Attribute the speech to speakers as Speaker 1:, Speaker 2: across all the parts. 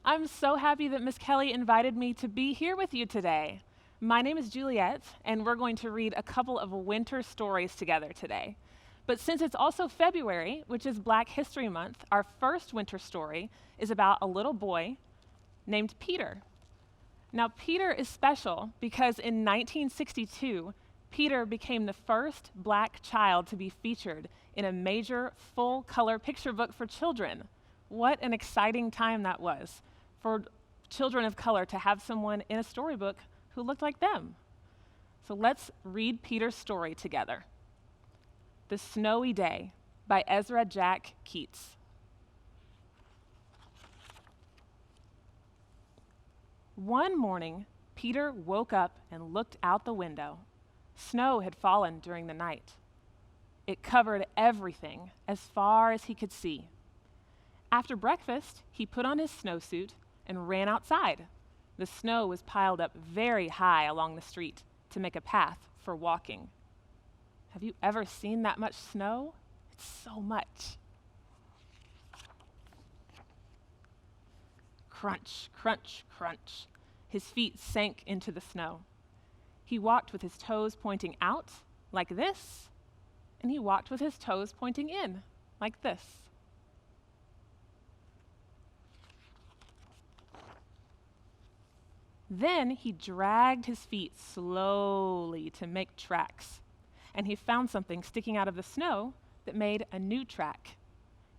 Speaker 1: I'm so happy that Miss Kelly invited me to be here with you today. My name is Juliet, and we're going to read a couple of winter stories together today. But since it's also February, which is Black History Month, our first winter story is about a little boy named Peter. Now, Peter is special because in 1962, Peter became the first Black child to be featured in a major full-color picture book for children. What an exciting time that was for children of color to have someone in a storybook who looked like them. So let's read Peter's story together. The Snowy Day by Ezra Jack Keats. One morning, Peter woke up and looked out the window. Snow had fallen during the night. It covered everything as far as he could see. After breakfast, he put on his snowsuit and ran outside. The snow was piled up very high along the street to make a path for walking. Have you ever seen that much snow? It's so much. Crunch, crunch, crunch. His feet sank into the snow. He walked with his toes pointing out, like this, and he walked with his toes pointing in, like this. Then he dragged his feet slowly to make tracks, and he found something sticking out of the snow that made a new track.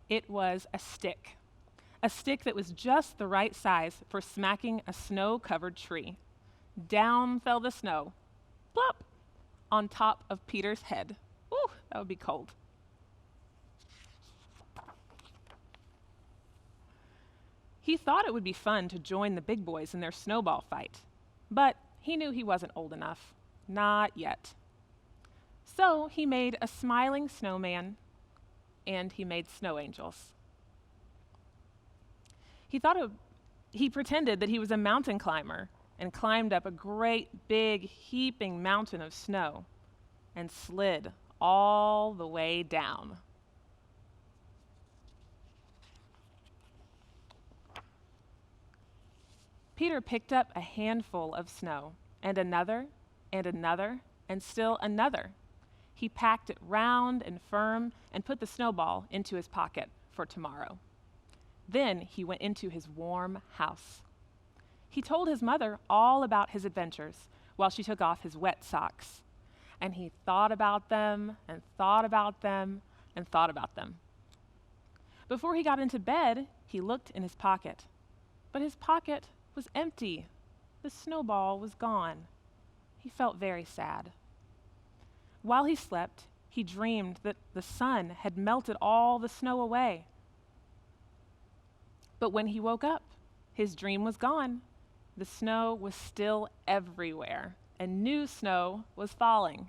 Speaker 1: It was a stick that was just the right size for smacking a snow-covered tree. Down fell the snow, plop, on top of Peter's head. Ooh, that would be cold. He thought it would be fun to join the big boys in their snowball fight, but he knew he wasn't old enough. Not yet. So he made a smiling snowman, and he made snow angels. He pretended that he was a mountain climber and climbed up a great big heaping mountain of snow and slid all the way down. Peter picked up a handful of snow, and another, and still another. He packed it round and firm and put the snowball into his pocket for tomorrow. Then he went into his warm house. He told his mother all about his adventures while she took off his wet socks. And he thought about them, and thought about them, and thought about them. Before he got into bed, he looked in his pocket. But his pocket was empty. The snowball was gone. He felt very sad. While he slept, he dreamed that the sun had melted all the snow away. But when he woke up, his dream was gone. The snow was still everywhere, and new snow was falling.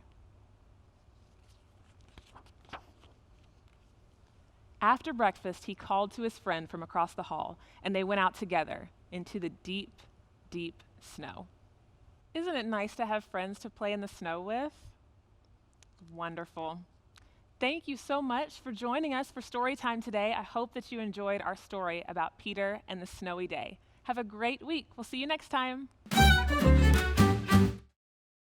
Speaker 1: After breakfast, he called to his friend from across the hall, and they went out together into the deep, deep snow. Isn't it nice to have friends to play in the snow with? Wonderful. Thank you so much for joining us for story time today. I hope that you enjoyed our story about Peter and the Snowy Day. Have a great week. We'll see you next time.